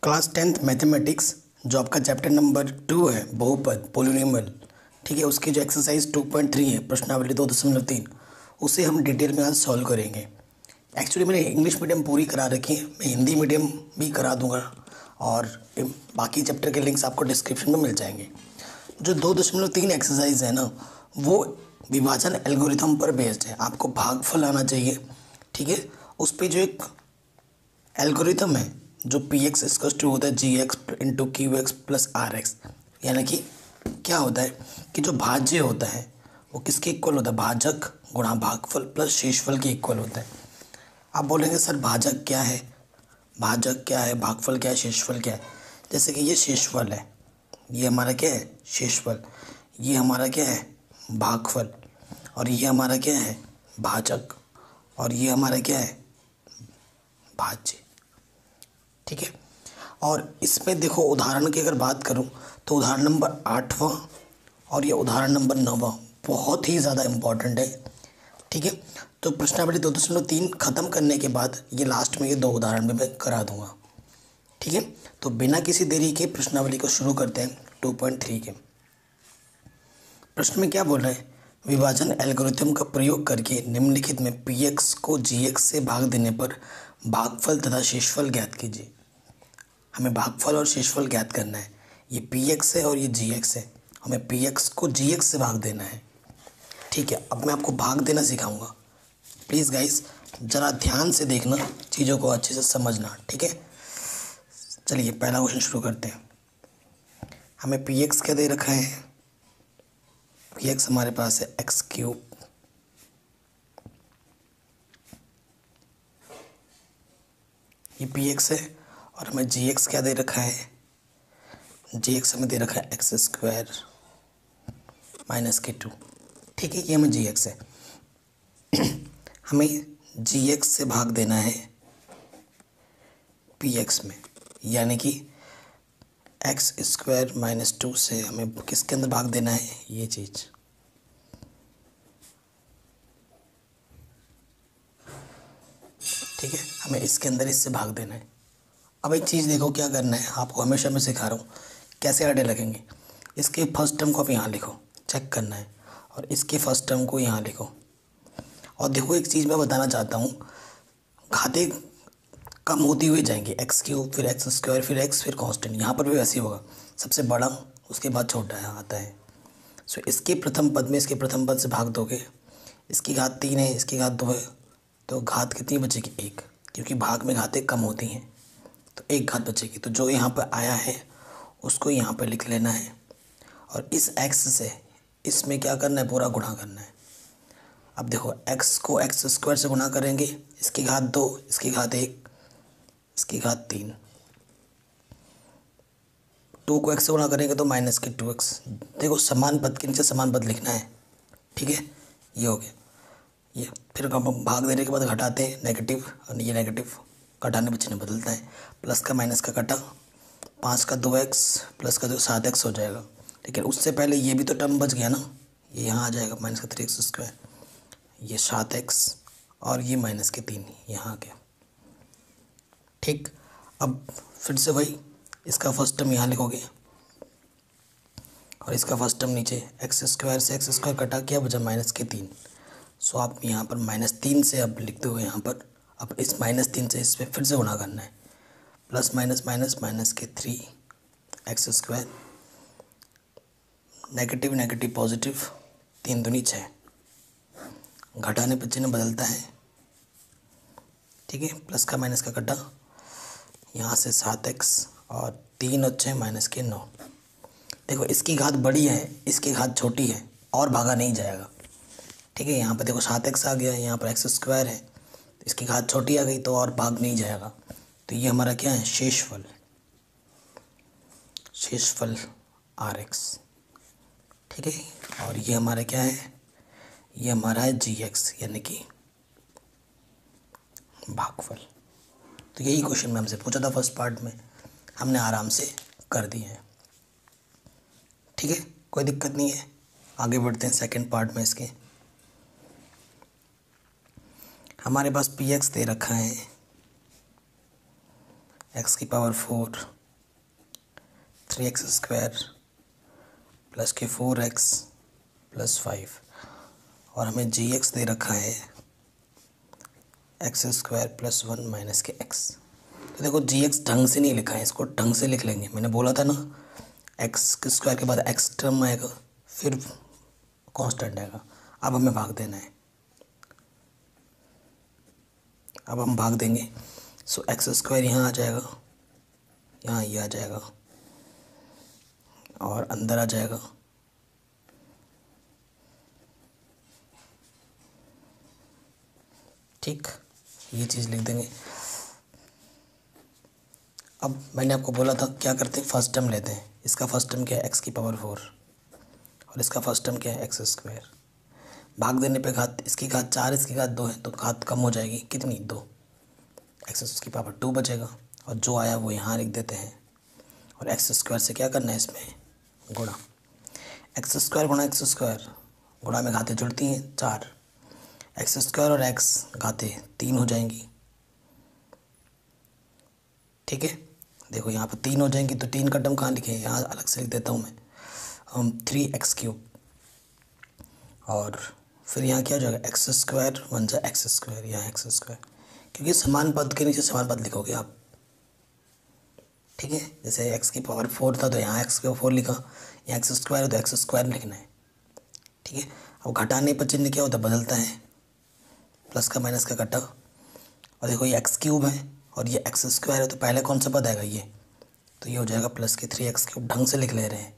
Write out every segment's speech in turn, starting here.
Class 10th mathematics जो आपका chapter number 2 है बहुपद पोलिनोमियल, ठीक है, उसकी जो एक्सरसाइज 2.3 है प्रश्नावली 2.3 उसे हम डिटेल में आज सॉल्व करेंगे। एक्चुअली मैंने इंग्लिश मीडियम पूरी करा रखी है, मैं हिंदी मीडियम भी करा दूंगा और बाकी चैप्टर के लिंक्स आपको डिस्क्रिप्शन में मिल जाएंगे। जो 2.3 एक्सरसाइज है ना, वो विभाजन एल्गोरिथम पर बेस्ड है। आपको भागफल आना चाहिए, ठीक है। उस पर जो एक एल्गोरिथम है जो पी एक्स इसका टू होता है g x into q x plus r x, यानी कि क्या होता है कि जो भाज्य होता है वो किसके इक्वल होता है, भाजक गुणा भागफल प्लस शेषफल के इक्वल होता है। आप बोलेंगे सर भाजक क्या है, भाजक क्या है, भागफल क्या है, शेषफल क्या है। जैसे कि ये शेषफल है, ये हमारा क्या है शेषफल, ये हमारा क्या है भागफल, और ये हमारा क्या है भाजक, और ये हमारा क्या है भाज्य, ठीक है। और इसमें देखो उदाहरण की अगर बात करूं तो उदाहरण नंबर 8वां और ये उदाहरण नंबर 9वां बहुत ही ज़्यादा इम्पॉर्टेंट है, ठीक है। तो प्रश्नावली 2.3 ख़त्म करने के बाद ये लास्ट में ये दो उदाहरण भी मैं करा दूंगा, ठीक है। तो बिना किसी देरी के प्रश्नावली को शुरू करते हैं 2.3 के। प्रश्न में क्या बोल रहे हैं, विभाजन एल्गोरिथम का प्रयोग करके निम्नलिखित में पी एक्स को जी एक्स से भाग देने पर भागफल तथा शेषफल ज्ञात कीजिए। हमें भागफल और शेषफल ज्ञात करना है। ये पी एक्स है और ये जी एक्स है, हमें पी एक्स को जी एक्स से भाग देना है, ठीक है। अब मैं आपको भाग देना सिखाऊंगा, प्लीज़ गाइस ज़रा ध्यान से देखना, चीज़ों को अच्छे से समझना, ठीक है। चलिए पहला क्वेश्चन शुरू करते हैं। हमें पी एक्स क्या दे रखा है, पी एक्स हमारे पास है एक्स क्यूब, ये पी एक्स है, और हमें जी एक्स क्या दे रखा है, जी एक्स हमें दे रखा है एक्स स्क्वायर माइनस के 2, ठीक है। ये हमें जी एक्स है, हमें जी एक्स से भाग देना है पी एक्स में, यानी कि एक्स स्क्वायर माइनस 2 से हमें किसके अंदर भाग देना है, ये चीज़, ठीक है। हमें इसके अंदर इससे भाग देना है। अब एक चीज़ देखो क्या करना है, आपको हमेशा मैं सिखा रहा हूँ कैसे आड़े लगेंगे। इसके फर्स्ट टर्म को आप यहाँ लिखो, चेक करना है, और इसके फर्स्ट टर्म को यहाँ लिखो। और देखो एक चीज़ मैं बताना चाहता हूँ, घाते कम होती हुई जाएंगी, एक्स क्यूब फिर एक्स स्क्वायर फिर एक्स फिर कांस्टेंट, यहाँ पर भी वैसे ही होगा, सबसे बड़ा उसके बाद छोटा है आता है। सो इसके प्रथम पद में इसके प्रथम पद से भाग दोगे, इसकी घात 3 है, इसकी घात 2 है, तो घात कितनी बचेगी 1, क्योंकि भाग में घातें कम होती हैं, तो 1 घात बचेगी। तो जो यहाँ पर आया है उसको यहाँ पर लिख लेना है, और इस एक्स से इसमें क्या करना है, पूरा गुणा करना है। अब देखो एक्स को एक्स स्क्वायर से गुणा करेंगे, इसकी घात 2, इसकी घात 1, इसकी घात 3, 2 को एक्स से गुणा करेंगे तो माइनस के 2x। देखो समान पद के नीचे समान पद लिखना है, ठीक है। ये हो गया, ये फिर हम भाग देने के बाद घटाते हैं नेगेटिव, और ये नेगेटिव घटाने बचने बदलता है, प्लस का माइनस का कटा, 5 का 2x प्लस का 7x हो जाएगा। लेकिन उससे पहले ये भी तो टर्म बच गया ना, ये यहाँ आ जाएगा माइनस का 3x स्क्वायर, ये 7x और ये माइनस के 3 यहाँ आ गया, ठीक। अब फिर से वही, इसका फर्स्ट टर्म यहाँ लिखोगे और इसका फर्स्ट टर्म नीचे, एक्स स्क्वायर से एक्स स्क्वायर कटा, क्या बचा माइनस के 3। सो आप यहाँ पर -3 से अब लिखते हो यहाँ पर, अब इस -3 से इस पर फिर से गुणा करना है, प्लस माइनस माइनस माइनस के 3 x square, negative negative positive, 3 दूनी 6, घटाने पे चिन्ह बदलता है, ठीक है। प्लस का माइनस का कटा, यहाँ से 7x और 3 और 6 माइनस के 9। देखो इसकी घात बड़ी है, इसकी घात छोटी है, और भागा नहीं जाएगा, ठीक है। यहाँ पर देखो 7x आ गया, यहाँ पर एक्स स्क्वायर है, इसकी घात छोटी आ गई तो और भाग नहीं जाएगा। तो ये हमारा क्या है शेषफल, शेषफल आर एक्स, ठीक है। और ये हमारा क्या है, ये हमारा है जी एक्स, यानी कि भागफल। तो यही क्वेश्चन में हमसे पूछा था फर्स्ट पार्ट में, हमने आराम से कर दिए हैं, ठीक है, कोई दिक्कत नहीं है। आगे बढ़ते हैं सेकंड पार्ट में। इसके हमारे पास पी एक्स दे रखा है एक्स की पावर 4 3x स्क्वायर प्लस के 4x प्लस 5 और हमें gx दे रखा है एक्स स्क्वायर प्लस 1 माइनस के x। तो देखो gx ढंग से नहीं लिखा है, इसको ढंग से लिख लेंगे। मैंने बोला था ना एक्स स्क्वायर के बाद x टर्म आएगा फिर कांस्टेंट आएगा। अब हमें भाग देना है, अब हम भाग देंगे। सो एक्स स्क्वायर यहाँ आ जाएगा, यहाँ ये आ जाएगा और अंदर आ जाएगा। ठीक, ये चीज़ लिख देंगे। अब मैंने आपको बोला था क्या करते हैं, फर्स्ट टर्म लेते हैं। इसका फर्स्ट टर्म क्या है, एक्स की पावर 4 और इसका फर्स्ट टर्म क्या है, एक्स स्क्वायर। भाग देने पे घात, इसकी घात 4 इसकी घात 2 है तो घात कम हो जाएगी, कितनी 2। एक्स की पावर 2 बचेगा और जो आया वो यहाँ लिख देते हैं। और एक्स स्क्वायर से क्या करना है, इसमें गुणा। एक्स स्क्वायर गुणा एक्स स्क्वायर, गुणा में घातें जुड़ती हैं 4। एक्स स्क्वायर और एक्स घातें 3 हो जाएंगी। ठीक है, देखो यहाँ पर 3 हो जाएंगी तो 3 का टर्म कहाँ लिखे, यहाँ अलग से लिख देता हूँ मैं 3x³ और फिर यहाँ क्या हो जाएगा, एक्स स्क्वायर बन जाए एक्स स्क्वायर, यहाँ एक्स स्क्वायर, क्योंकि समान पद के नीचे समान पद लिखोगे आप। ठीक है, जैसे एक्स की पावर 4 था तो यहाँ एक्स की पावर 4 लिखा, यहाँ एक्स स्क्वायर है तो एक्स स्क्वायर लिखना है। ठीक है, अब घटाने पर चिन्ह क्या होता है, बदलता है, प्लस का माइनस का कटा। और देखो ये x³ है और ये एक्स स्क्वायर है तो पहले कौन सा पद आएगा, ये, तो ये हो जाएगा प्लस के 3x³ ढंग से लिख ले रहे हैं।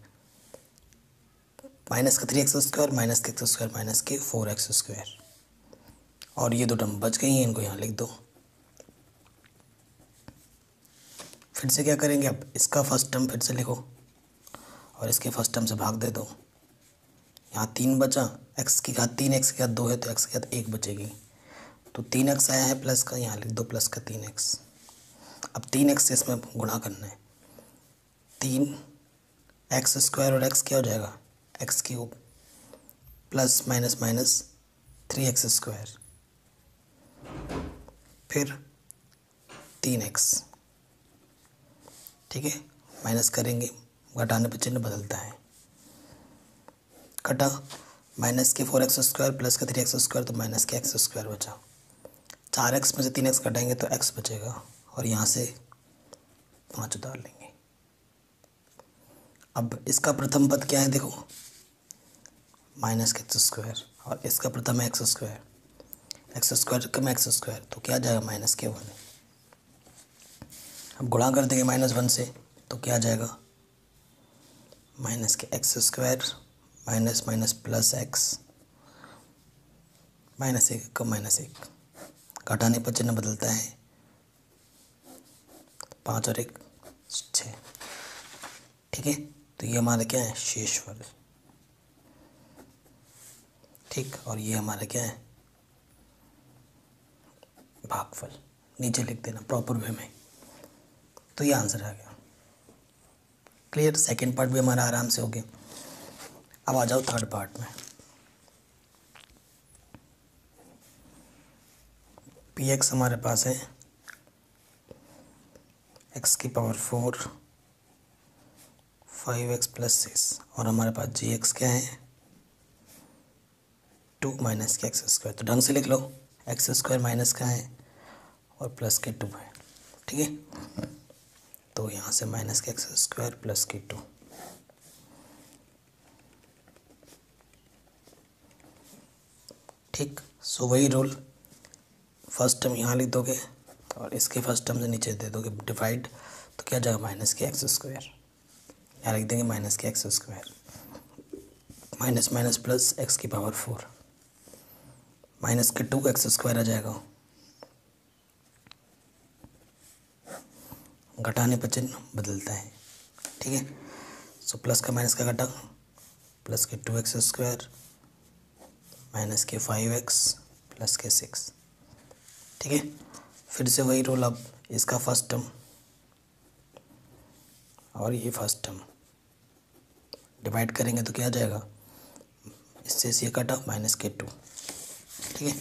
माइनस का 3x स्क्वायर माइनस के एक्स स्क्वायर माइनस के 4x स्क्वायर और ये 2 टर्म बच गई हैं, इनको यहाँ लिख दो। फिर से क्या करेंगे, अब इसका फर्स्ट टर्म फिर से लिखो और इसके फर्स्ट टर्म से भाग दे दो। यहाँ 3 बचा, x की घात 3 x की घात 2 है तो x की घात 1 बचेगी, तो 3x आया है प्लस का, यहाँ लिख दो प्लस का 3x। अब 3x से इसमें गुणा करना है, 3x स्क्वायर और x क्या हो जाएगा, x³ plus minus minus 3x square फिर 3x। ठीक है, माइनस करेंगे, घटाने पर चिन्ह बदलता है, कटा माइनस के 4x स्क्वायर प्लस का 3x स्क्वायर तो माइनस के x स्क्वायर बचा। 4x में से 3x कटाएंगे तो x बचेगा और यहाँ से 5 उतार लेंगे। अब इसका प्रथम पद क्या है, देखो माइनस के एक्स स्क्वायर और इसका प्रथम है एक्स स्क्वायर, एक्स स्क्वायर कम एक्स स्क्वायर तो क्या जाएगा, माइनस के 1। अब गुणा कर देंगे -1 से तो क्या जाएगा, माइनस के x square minus minus plus x, -1 कम -1, घटाने पर चिन्ह बदलता है, 5 और 1 6। ठीक है, तो ये हमारा क्या है, शेषफल। ठीक, और ये हमारा क्या है, भागफल। नीचे लिख देना प्रॉपर वे में, तो ये आंसर आ गया। क्लियर, सेकंड पार्ट भी हमारा आराम से हो गया। अब आ जाओ थर्ड पार्ट में। px हमारे पास है x की पावर 4 5x प्लस 6 और हमारे पास gx क्या है, 2 माइनस के एक्स स्क्वायर। तो ढंग से लिख लो, एक्स स्क्वायर माइनस का है और प्लस के 2 है। ठीक है, तो यहाँ से माइनस के एक्स स्क्वायर प्लस के 2। ठीक, सो वही रूल, फर्स्ट टर्म यहाँ लिख दोगे और इसके फर्स्ट टर्म से नीचे दे दोगे डिवाइड, तो क्या जाएगा, माइनस के एक्स स्क्वायर, यहाँ लिख देंगे माइनस के x square, minus minus plus x की पावर 4, माइनस के 2 एक्स स्क्वायर आ जाएगा, घटाने पर चिन्ह बदलता है। ठीक है, सो प्लस का माइनस का घटा, प्लस के 2x स्क्वायर माइनस के 5x प्लस के 6। ठीक है, फिर से वही रोल, अब इसका फर्स्ट टर्म और ये फर्स्ट टर्म डिवाइड करेंगे तो क्या आ जाएगा, इससे ये कटा माइनस के 2। ठीक है,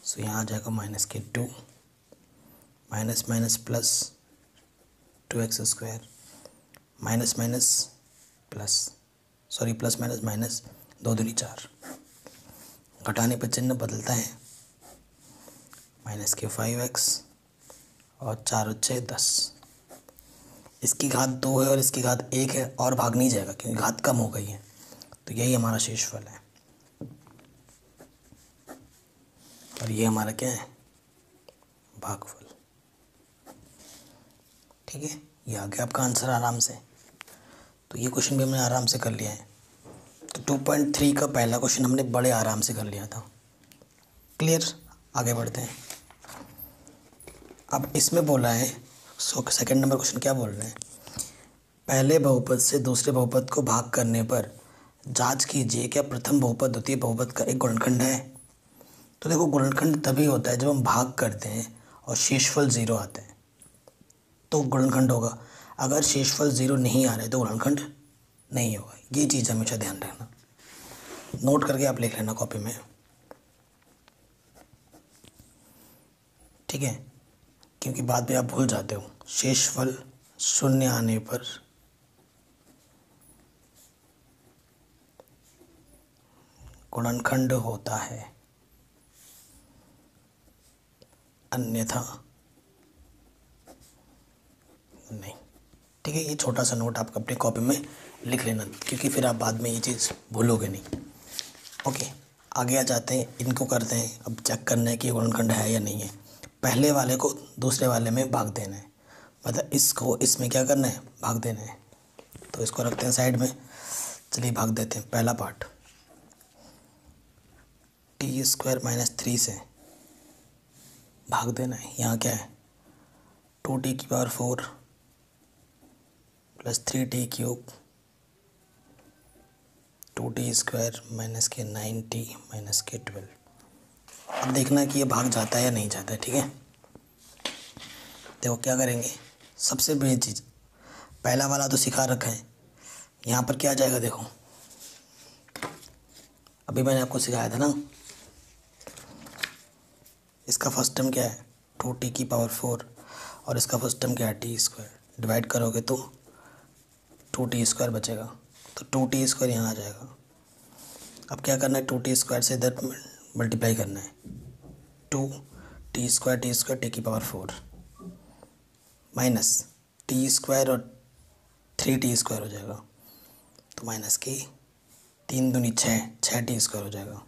सो यहाँ आ जाएगा माइनस के 2 minus minus plus 2x² minus minus plus, sorry plus minus minus, 2 दूनी 4, घटाने पर चिन्ह बदलता है, माइनस के 5x और 4 × 10। इसकी घात 2 है और इसकी घात 1 है और भाग नहीं जाएगा क्योंकि घात कम हो गई है, तो यही हमारा शेषफल है। और ये हमारा क्या है, भागफल। ठीक है, ये आ गया आपका आंसर आराम से। तो ये क्वेश्चन भी हमने आराम से कर लिया है। तो 2.3 का पहला क्वेश्चन हमने बड़े आराम से कर लिया था। क्लियर, आगे बढ़ते हैं। अब इसमें बोला है, सेकंड नंबर क्वेश्चन क्या बोल रहे हैं, पहले बहुपद से दूसरे बहुपद को भाग करने पर जांच कीजिए क्या प्रथम बहुपद द्वितीय बहुपद का एक गुणनखंड है। तो देखो, गुणनखंड तभी होता है जब हम भाग करते हैं और शेषफल 0 आते हैं तो गुणनखंड होगा। अगर शेषफल 0 नहीं आ रहे तो गुणनखंड नहीं होगा। ये चीज़ हमेशा ध्यान रखना, नोट करके आप लिख लेना कॉपी में। ठीक है, क्योंकि बाद में आप भूल जाते हो। शेषफल 0 आने पर गुणनखंड होता है, अन्यथा नहीं। ठीक है, ये छोटा सा नोट आप अपनी कॉपी में लिख लेना क्योंकि फिर आप बाद में ये चीज़ भूलोगे नहीं। ओके, आगे आ जाते हैं, इनको करते हैं। अब चेक करना है कि गुणनखंड है या नहीं है। पहले वाले को दूसरे वाले में भाग देना है, मतलब इसको इसमें क्या करना है, भाग देना है। तो इसको रखते हैं साइड में, चलिए भाग देते हैं। पहला पार्ट t² - 3 से भाग देना है। यहाँ क्या है, 2t⁴ + 3t³ 2t² - के 9t - के 12। अब देखना है कि ये भाग जाता है या नहीं जाता है। ठीक है, देखो क्या करेंगे। सबसे बड़ी चीज़, पहला वाला तो सिखा रखा है, यहाँ पर क्या आ जाएगा देखो, अभी मैंने आपको सिखाया था ना। इसका फर्स्ट टर्म क्या है, 2t⁴ और इसका फर्स्ट टर्म क्या है, t²। डिवाइड करोगे तो 2t² बचेगा, तो 2t² यहाँ आ जाएगा। अब क्या करना है, 2t² से इधर मल्टीप्लाई करना है, 2t² t⁴ माइनस t² और 3t² हो जाएगा, तो माइनस की 3 दूनी 6, 6t² हो जाएगा।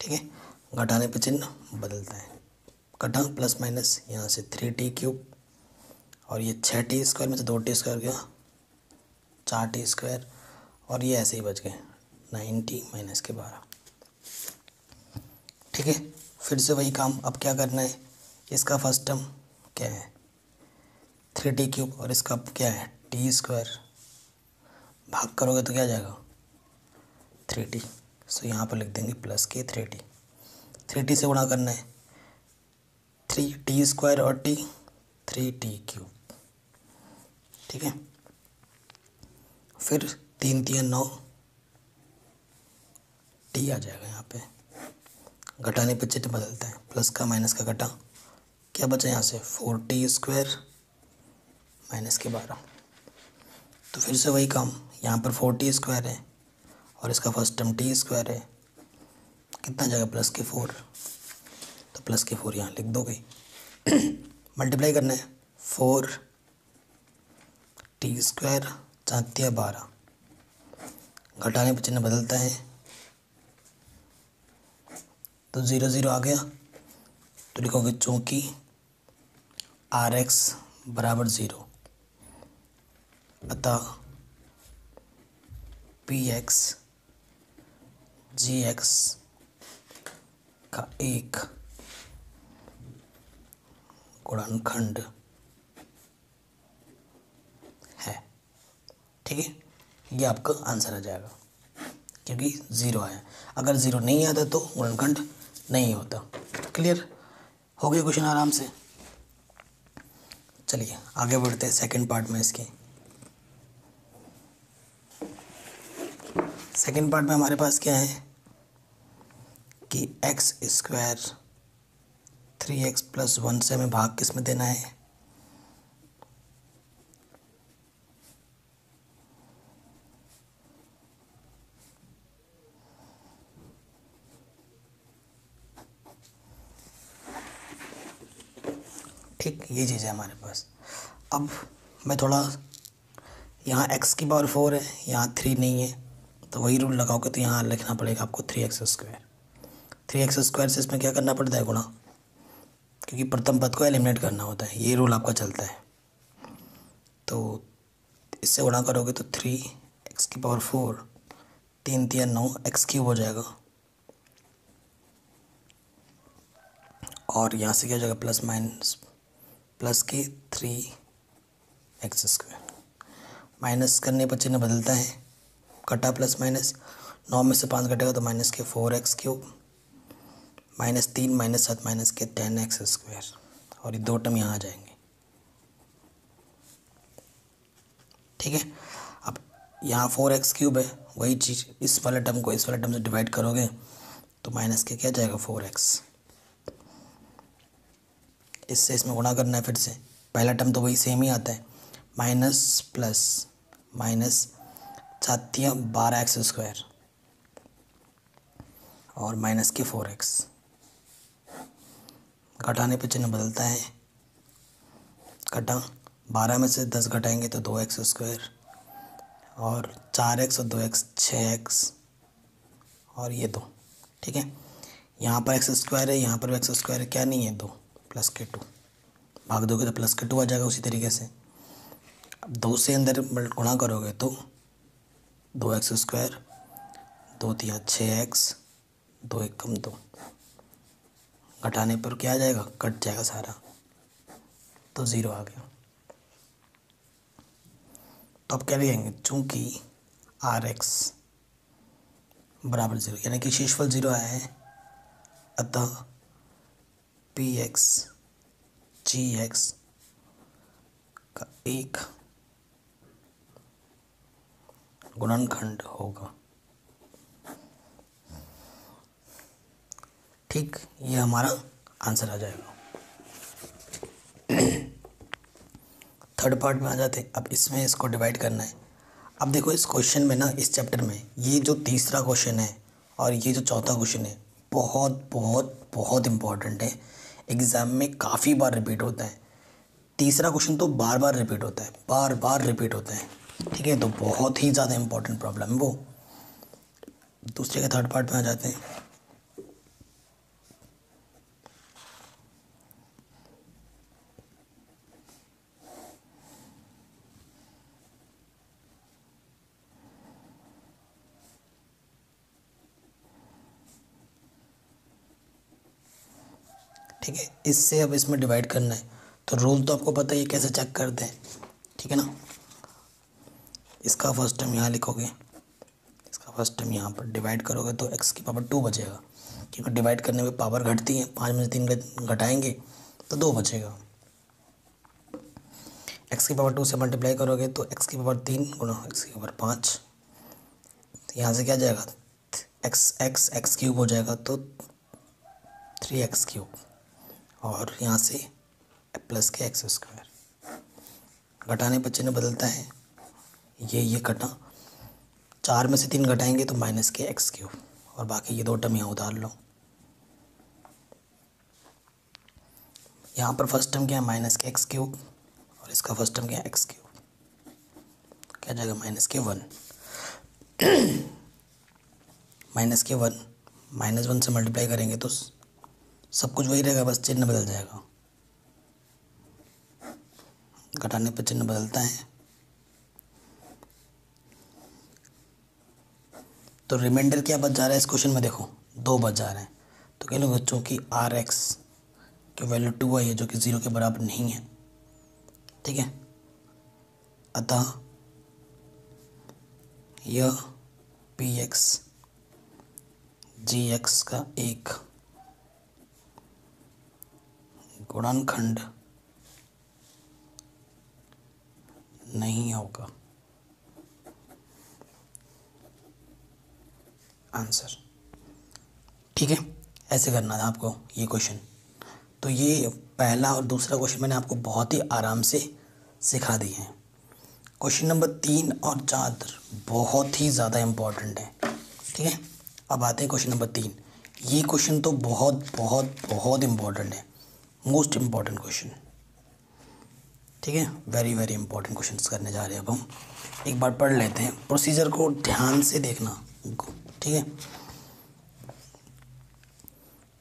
ठीक है, घटाने पे चिन्ह बदलता है, घटा प्लस माइनस, यहाँ से 3t³ और ये 6t² में से 2t² गया, 4t² और ये ऐसे ही बच गए 9t - के 12। ठीक है, फिर से वही काम। अब क्या करना है, इसका फर्स्ट टर्म क्या है, 3t³ और इसका क्या है, t²। भाग करोगे तो क्या आ जाएगा, 3t। सो यहाँ पर लिख देंगे प्लस के 3t। 3t से गुणा करना है, 3t² और t, 3t³। ठीक है, फिर 3 × 9 t आ जाएगा यहाँ पे। घटाने पे चिन्ह बदलता है, प्लस का माइनस का घटा, क्या बचा यहाँ से, 4t² - के 12। तो फिर से वही काम, यहाँ पर 4t² है और इसका फर्स्ट टर्म t² है, कितना जाएगा, प्लस के 4। तो प्लस के 4 यहाँ लिख दोगे। मल्टीप्लाई करना है, 4t² 4 × 12। घटाने पर चिन्ह बदलता है, तो 0 0 आ गया, तो लिखोगे चूँकि Rx = 0 अतः Px Gx का एक गुणनखंड है। ठीक है, ये आपका आंसर आ जाएगा क्योंकि 0 आया। अगर 0 नहीं आता तो गुणनखंड नहीं होता। क्लियर हो गया क्वेश्चन आराम से। चलिए आगे बढ़ते हैं सेकंड पार्ट में। इसके सेकंड पार्ट में हमारे पास क्या है कि x² 3x + 1 से हमें भाग किस में देना है, ठीक, ये चीज़ है हमारे पास। अब मैं थोड़ा, यहाँ x की पावर 4 है, यहाँ 3 नहीं है, तो वही रूल लगाओगे तो यहाँ लिखना पड़ेगा आपको 3x²। 3x² से इसमें क्या करना पड़ता है, गुणा, क्योंकि प्रथम पद को एलिमिनेट करना होता है, ये रूल आपका चलता है। तो इससे गुणा करोगे तो 3x की पावर 4, 3 3 9, x³ हो जाएगा, और यहाँ से क्या हो जाएगा, प्लस माइनस प्लस के 3x²। माइनस करने पर चिन्ह बदलता है, कटा प्लस माइनस, 9 में से 5 घटेगा तो माइनस के 4x³, -3 -7 माइनस के 10x², और ये 2 टर्म यहाँ आ जाएंगे। ठीक है, अब यहाँ 4x³ है, वही चीज़ इस वाले टर्म को इस वाले टर्म से डिवाइड करोगे तो माइनस के क्या जाएगा, 4x। इससे इसमें गुणा करना है फिर से, पहला टर्म तो वही सेम ही आता है, माइनस प्लस माइनस 7 12x² और माइनस के 4x। घटाने पे चिन्ह बदलता है, घटा 12 में से 10 घटाएंगे तो 2x², और 4x और 2x 6x, और ये 2। ठीक है, यहाँ पर x² है, यहाँ पर x² है, क्या नहीं है, 2 प्लस के 2, भाग दोगे तो प्लस के 2 आ जाएगा। उसी तरीके से अब 2 से अंदर गुणा करोगे तो 2x², 2 3 6x, 2 1 कम 2, घटाने पर क्या आ जाएगा, कट जाएगा सारा, तो 0 आ गया। तो अब क्या लिखेंगे, चूँकि Rx बराबर 0, यानी कि शेषफल 0 आया है, अतः Px Gx का एक गुणनखंड होगा। ठीक, ये हमारा आंसर आ जाएगा। थर्ड पार्ट में आ जाते हैं। अब इसमें इसको डिवाइड करना है। अब देखो इस क्वेश्चन में ना, इस चैप्टर में ये जो तीसरा क्वेश्चन है और ये जो चौथा क्वेश्चन है बहुत बहुत बहुत इम्पॉर्टेंट है, एग्ज़ाम में काफ़ी बार रिपीट होता है। तीसरा क्वेश्चन तो बार बार रिपीट होता है, बार बार रिपीट होता है। ठीक है, तो बहुत ही ज़्यादा इम्पॉर्टेंट प्रॉब्लम है वो। दूसरे के थर्ड पार्ट में आ जाते हैं। ठीक है, इससे अब इसमें डिवाइड करना है, तो रूल तो आपको पता है, ये कैसे चेक करते हैं। ठीक है ना, इसका फर्स्ट टर्म यहाँ लिखोगे, इसका फर्स्ट टर्म यहाँ पर डिवाइड करोगे तो x की पावर 2 बचेगा, क्योंकि डिवाइड करने में पावर घटती है, 5 में से 3 घटाएंगे तो 2 बचेगा। x की पावर 2 से मल्टीप्लाई करोगे तो x की पावर 3 गुणा x की पावर 5, तो यहाँ से क्या जाएगा, x³ हो जाएगा, तो 3x³, और यहाँ से प्लस के x²। घटाने पर चिन्ह बदलता है, ये कटा, 4 में से 3 घटाएंगे तो माइनस के x³, और बाकी ये 2 टर्म यहाँ उतार लो। यहाँ पर फर्स्ट टर्म क्या है, माइनस के x³, और इसका फर्स्ट टर्म क्या है, x³, क्या जाएगा, माइनस के 1। माइनस के 1 -1 से मल्टीप्लाई करेंगे तो सब कुछ वही रहेगा, बस चिन्ह बदल जाएगा। घटाने पर चिन्ह बदलता है, तो रिमाइंडर क्या बच जा रहा है इस क्वेश्चन में, देखो 2 बच जा रहे हैं। तो कह लो बच्चों की Rx की वैल्यू 2 आई है, जो कि 0 के बराबर नहीं है। ठीक है, अतः यह Px Gx का एक गुणनखंड नहीं होगा। आंसर। ठीक है, ऐसे करना था आपको ये क्वेश्चन। तो ये पहला और दूसरा क्वेश्चन मैंने आपको बहुत ही आराम से सिखा दिए हैं। क्वेश्चन नंबर 3 और 4 बहुत ही ज़्यादा इम्पोर्टेंट है। ठीक है, अब आते हैं क्वेश्चन नंबर 3। ये क्वेश्चन तो बहुत बहुत बहुत इम्पोर्टेंट है, मोस्ट इम्पॉर्टेंट क्वेश्चन। ठीक है, वेरी वेरी इंपॉर्टेंट क्वेश्चंस करने जा रहे हैं अब हम। एक बार पढ़ लेते हैं, प्रोसीजर को ध्यान से देखना, ठीक है।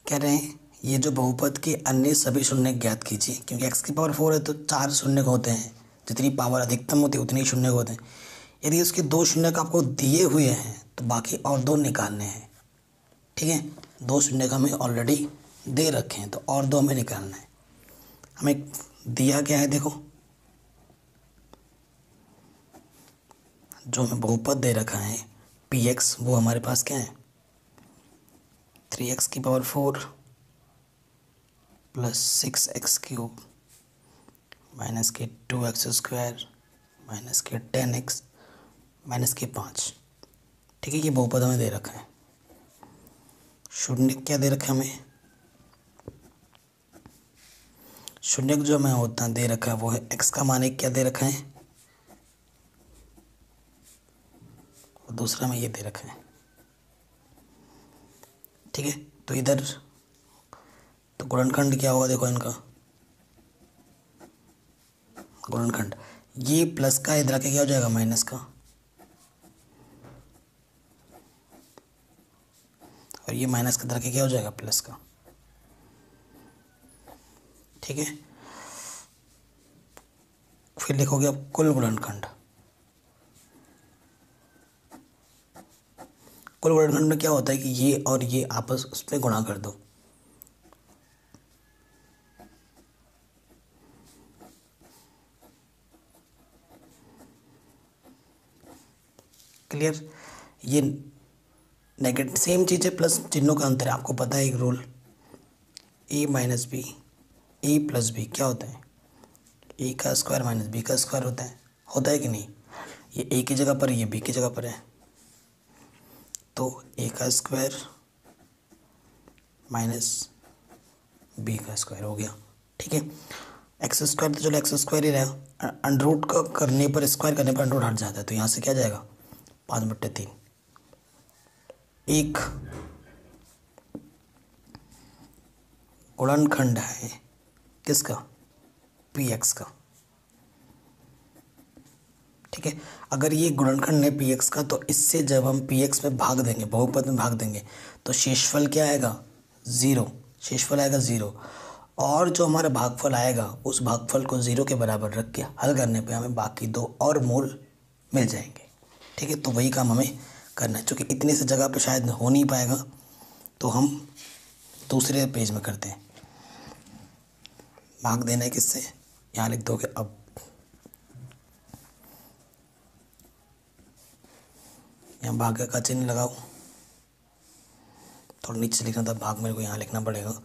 कह रहे हैं ये जो बहुपद के अन्य सभी शून्य ज्ञात कीजिए, क्योंकि x की पावर 4 है तो 4 शून्य होते हैं, जितनी पावर अधिकतम होती है उतनी शून्य होते हैं। यदि उसके 2 शून्य का आपको दिए हुए हैं तो बाकी और 2 निकालने हैं, ठीक है। 2 शून्य का हमें ऑलरेडी दे रखे हैं तो और 2 हमें निकालना है। हमें दिया क्या है, देखो जो हमें बहुपद दे रखा है px, वो हमारे पास क्या है 3x की power 4 plus 6x cube minus के 2x स्क्वायर माइनस के 10x माइनस के 5, ठीक है। ये बहुपद हमें दे रखा है। शून्य क्या दे रखा है हमें, शून्य जो हमें होता दे रखा है वो है x का मान क्या दे रखा है, और दूसरा में ये दे रखा है, ठीक है। तो इधर तो गुणनखंड क्या होगा, देखो इनका गुणनखंड, ये प्लस का इधर आके क्या हो जाएगा माइनस का, और ये माइनस का इधर आके क्या हो जाएगा प्लस का, ठीक है। फिर लिखोगे अब कुल गुणनखंड। कुल गुणनखंड में क्या होता है कि ये और ये आपस उसमें गुणा कर दो, क्लियर। ये नेगेटिव सेम चीज़ है, प्लस चिन्हों का अंतर है। आपको पता है एक रूल, ए माइनस बी, ए प्लस बी क्या होता है, ए का स्क्वायर माइनस बी का स्क्वायर होता है कि नहीं। ये ए की जगह पर, ये बी की जगह पर है, तो ए का स्क्वायर माइनस बी का स्क्वायर हो गया, ठीक है। एक्स स्क्वायर तो चलो एक्स स्क्वायर ही रहेगा, अंडर रूट का करने पर, स्क्वायर करने पर अंडर रूट हट जाता है, तो यहाँ से क्या जाएगा 5/3। एक गुणनखंड है किसका, px का, ठीक है। अगर ये गुणनखंड है px का, तो इससे जब हम px में भाग देंगे, बहुपद में भाग देंगे, तो शेषफल क्या आएगा 0, शेषफल आएगा 0। और जो हमारा भागफल आएगा उस भागफल को 0 के बराबर रख के हल करने पे हमें बाकी 2 और मूल मिल जाएंगे, ठीक है। तो वही काम हमें करना है, क्योंकि इतने से जगह पे शायद हो नहीं पाएगा, तो हम दूसरे पेज में करते हैं। भाग देना है किससे, यहाँ लिख दोगे, अब यहाँ भाग का चिन्ह लगाओ, थोड़ा नीचे लिखना था भाग, मेरे को यहाँ लिखना पड़ेगा।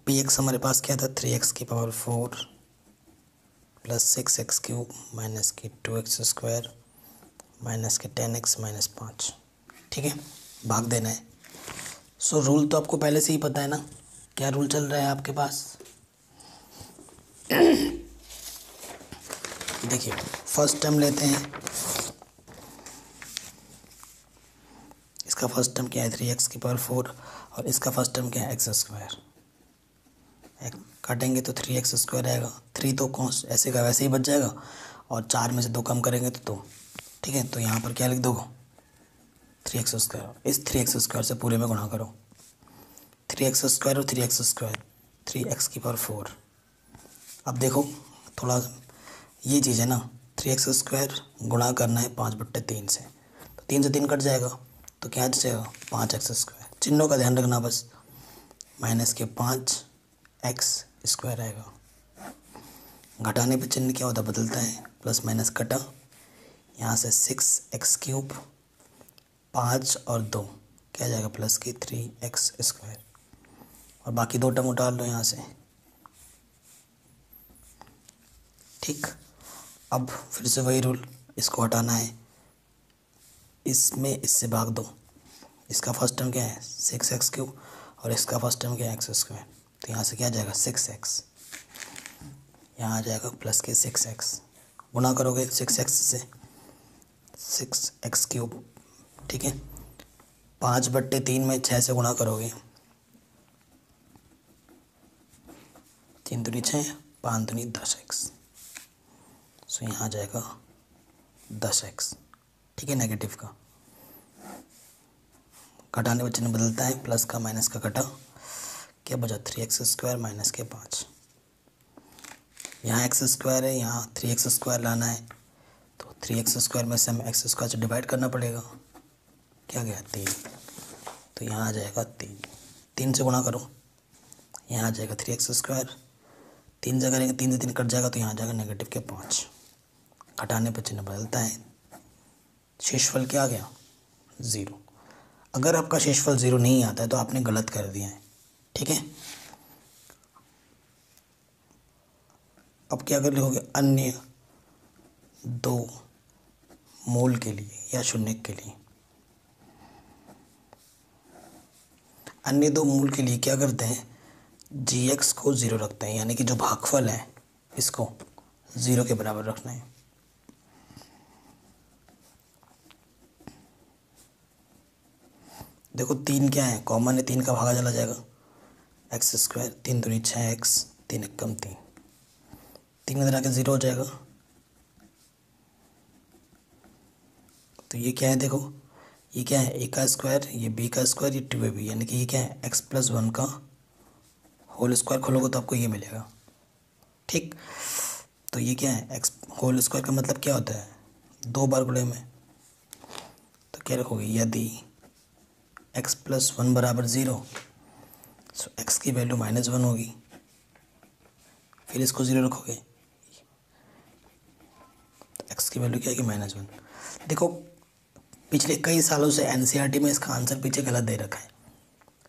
px हमारे पास क्या था 3x की power 4 plus 6x cube minus की 2x स्क्वायर माइनस के 10x माइनस 5, ठीक है। भाग देना है। सो रूल तो आपको पहले से ही पता है ना, क्या रूल चल रहा है आपके पास। देखिए फर्स्ट टर्म लेते हैं, इसका फर्स्ट टर्म क्या है 3x की पावर 4 और इसका फर्स्ट टर्म क्या है x स्क्वायर। काटेंगे तो 3x स्क्वायर आएगा, 3 तो कौन ऐसे का वैसे ही बच जाएगा, और 4 में से 2 कम करेंगे तो 2, ठीक है। तो यहाँ पर क्या लिख दोगे 3x स्क्वायर, इस 3x स्क्वायर से पूरे में गुणा करो, 3x स्क्वायर और 3x स्क्वायर 3x की पावर 4। अब देखो थोड़ा ये चीज़ है ना, 3x स्क्वायर गुणा करना है 5/3 से, तो 3 से 3 कट जाएगा, तो क्या बचेगा 5x स्क्वायर। चिन्हों का ध्यान रखना बस, माइनस के 5x स्क्वायर आएगा। घटाने पे चिन्ह क्या होता है बदलता है, प्लस माइनस कटा, यहाँ से 6x क्यूब 5 और 2 क्या जाएगा प्लस की 3x स्क्वायर, और बाकी 2 टर्म उतार लो यहाँ से, ठीक। अब फिर से वही रूल, इसको हटाना है, इसमें इससे भाग दो, इसका फर्स्ट टर्म क्या है 6x क्यूब और इसका फर्स्ट टर्म क्या है x स्क्वायर, तो यहाँ से क्या आ जाएगा 6x, यहाँ आ जाएगा प्लस के 6x, गुणा करोगे 6x से 6x क्यूब, ठीक है। 5/3 में 6 से गुणा करोगे, 3 दूनी 6 5 दूनी 10x, सो यहाँ आ जाएगा 10x, ठीक है, नेगेटिव का। घटाने पर चिन्ह बदलता है, प्लस का माइनस का कटा, क्या बचा 3x² माइनस के 5। यहाँ x² है, यहाँ 3x² लाना है, तो 3x² में से हमें x² से डिवाइड करना पड़ेगा, क्या गया 3, तो यहाँ आ जाएगा 3 से गुणा करो, यहाँ आ जाएगा 3x², 3 से करेंगे 3 से 3 कट जाएगा, तो यहाँ आ जाएगा नेगेटिव के 5। घटाने पर चिन्ह बदलता है, शेषफल क्या आ गया 0। अगर आपका शेषफल 0 नहीं आता है तो आपने गलत कर दिया है, ठीक है। अब क्या कर लिखोगे, अन्य 2 मूल के लिए या शून्य के लिए। अन्य 2 मूल के लिए क्या करते हैं, gx को 0 रखते हैं, यानी कि जो भागफल है इसको 0 के बराबर रखना है। देखो 3 क्या है, कॉमन है, 3 का भागा चला जाएगा, x², 3 दूनी 6x, 3 एक कम 3, 3 इधर आके 0 हो जाएगा। तो ये क्या है, देखो ये क्या है, a का स्क्वायर, ये b का स्क्वायर, ये 2ab, यानी कि ये क्या है x+1 का होल स्क्वायर खोलोगे तो आपको ये मिलेगा, ठीक। तो ये क्या है, x होल स्क्वायर का मतलब क्या होता है, 2 बार गुणे में। तो क्या रखोगे, यदि x+1 बराबर 0, सो x की वैल्यू -1 होगी, फिर इसको 0 रखोगे तो x की वैल्यू क्या है कि -1। देखो पिछले कई सालों से एनसीईआरटी में इसका आंसर पीछे गलत दे रखा है,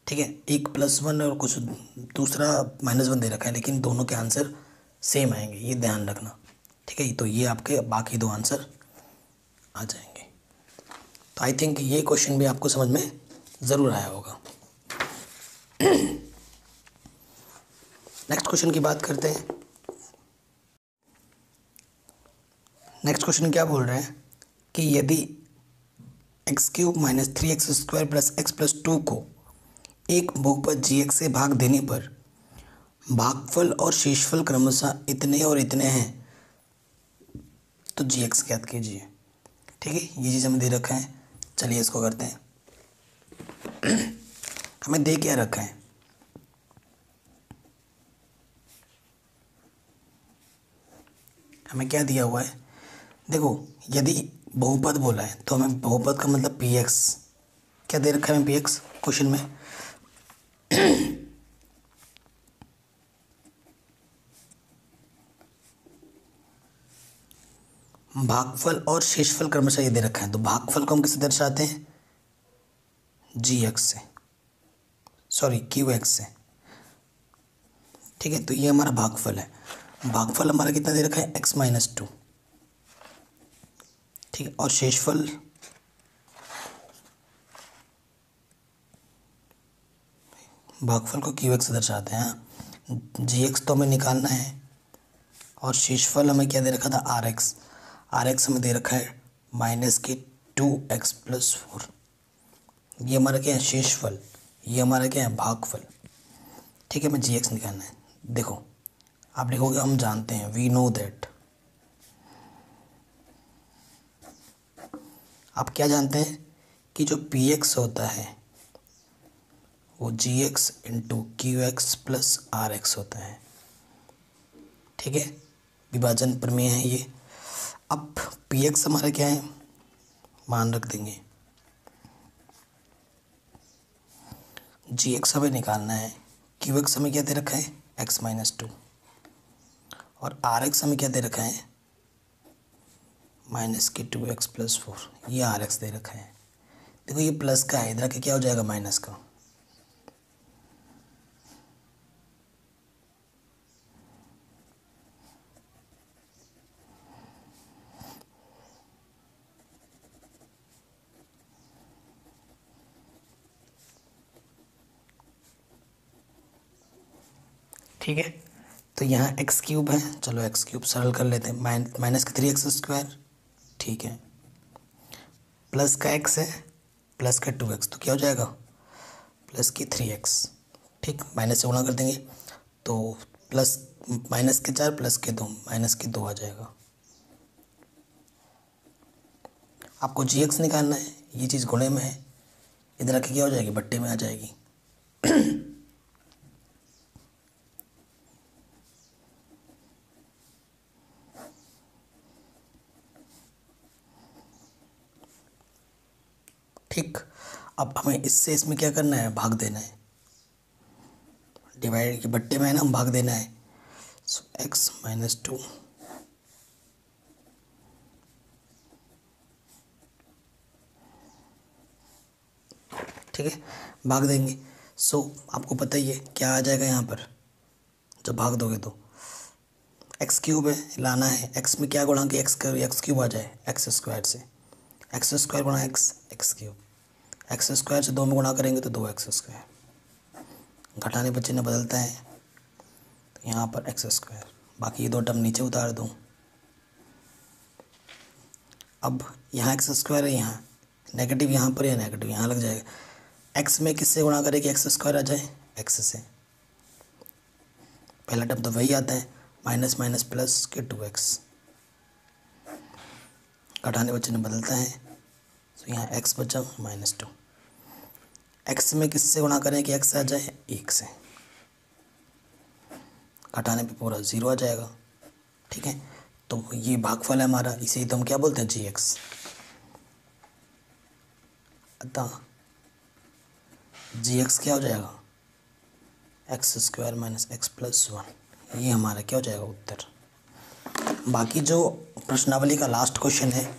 ठीक है, एक +1 और कुछ दूसरा -1 दे रखा है, लेकिन दोनों के आंसर सेम आएंगे, ये ध्यान रखना, ठीक है। तो ये आपके बाकी 2 आंसर आ जाएंगे। तो आई थिंक ये क्वेश्चन भी आपको समझ में ज़रूर आया होगा। नेक्स्ट क्वेश्चन की बात करते हैं। नेक्स्ट क्वेश्चन क्या बोल रहे हैं कि यदि x³ - 3x² + x+2 को एक बहुपद gx से भाग देने पर भागफल और शेषफल क्रमशः इतने और इतने हैं, तो gx ज्ञात कीजिए, ठीक है। ये चीज़ हमें दे रखा है, चलिए इसको करते हैं। हमें दे क्या रखा है, हमें क्या दिया हुआ है, देखो यदि बहुपद बोला है तो हमें बहुपद का मतलब px, क्या दे रखा है हमें px क्वेश्चन में, भागफल और शेषफल क्रमशः ये दे रखा है। तो भागफल को हम किससे दर्शाते हैं, gx से, सॉरी qx से, ठीक है। तो ये हमारा भागफल है, भागफल हमारा कितना दे रखा है x-2, ठीक है। और शेषफल भागफल को qx से दर्शाते हैं, gx तो हमें निकालना है, और शेषफल हमें क्या दे रखा था rx हमें दे रखा है -2x+4। ये हमारा क्या है शेषफल, ये हमारा क्या है भागफल, ठीक है। हमें gx निकालना है। देखो आप लिखोगे हम जानते हैं, वी नो दैट, आप क्या जानते हैं कि जो px होता है वो gx × qx + rx होता है, ठीक है। विभाजन प्रमेय है ये। अब px हमारा क्या है, मान रख देंगे, gx हमें निकालना है, qx हमें क्या दे रखा है x-2, और rx हमें क्या दे रखा है -2x+4, ये rx दे रखा है। देखो ये प्लस का है, इधर के क्या हो जाएगा माइनस का, ठीक है। तो यहाँ x³ है, चलो x³ सरल कर लेते हैं, -3x², ठीक है, प्लस का x है, प्लस का 2x, तो क्या हो जाएगा +3x, ठीक। माइनस से गुणा कर देंगे तो -4 + 2 -2 आ जाएगा, आपको GX निकालना है, ये चीज़ गुणे में है, इधर आके क्या हो जाएगी, बट्टे में आ जाएगी। ठीक, अब हमें इससे इसमें क्या करना है, भाग देना है। डिवाइड के बट्टे में है ना, हम भाग देना है। सो x - 2 ठीक है, भाग देंगे। सो आपको पता ही है क्या आ जाएगा यहाँ पर, जब भाग दोगे तो x³ है, लाना है। x में क्या गुणा कि x³ आ जाए x² से, x² गुणा x³ x² से 2 में गुणा करेंगे तो 2x²। घटाने पर चिन्ह बदलता है तो यहाँ पर x², बाकी ये 2 टर्म नीचे उतार दूँ। अब यहाँ x² है, यहाँ नेगेटिव, यहाँ पर या नेगेटिव यहाँ लग जाएगा। x में किससे गुणा करें कि x² आ जाए, x से। पहला टर्म तो वही आता है, माइनस माइनस प्लस के 2x। घटाने पर चिन्ह बदलता है तो यहाँ x बचा -2। x में किससे गुणा करें कि x आ जाए, 1 से। घटाने पे पूरा 0 आ जाएगा। ठीक है, तो ये भागफल है हमारा, इसे ही तो हम क्या बोलते हैं, GX। अतः GX क्या हो जाएगा, x² - x + 1। ये हमारा क्या हो जाएगा, उत्तर। बाकी जो प्रश्नावली का लास्ट क्वेश्चन है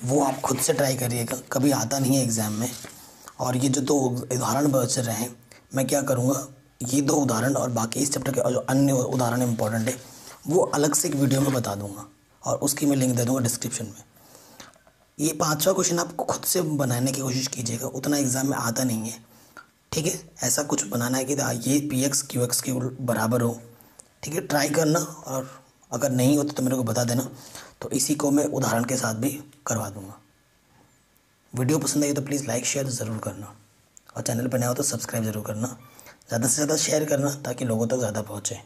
वो आप खुद से ट्राई करिएगा, कभी आता नहीं है एग्ज़ाम में। और ये जो 2 उदाहरण बच रहे हैं, मैं क्या करूँगा, ये 2 उदाहरण और बाकी इस चैप्टर के जो अन्य उदाहरण इंपॉर्टेंट है वो अलग से एक वीडियो में बता दूंगा, और उसकी मैं लिंक दे दूंगा डिस्क्रिप्शन में। ये 5वां क्वेश्चन आपको खुद से बनाने की कोशिश कीजिएगा, उतना एग्ज़ाम में आता नहीं है। ठीक है, ऐसा कुछ बनाना है कि ये PX QX के बराबर हो। ठीक है, ट्राई करना, और अगर नहीं होता तो मेरे को बता देना, तो इसी को मैं उदाहरण के साथ भी करवा दूंगा। वीडियो पसंद आई तो प्लीज़ लाइक शेयर ज़रूर करना, और चैनल पर नया हो तो सब्सक्राइब ज़रूर करना। ज़्यादा से ज़्यादा शेयर करना ताकि लोगों तक ज़्यादा पहुँचे।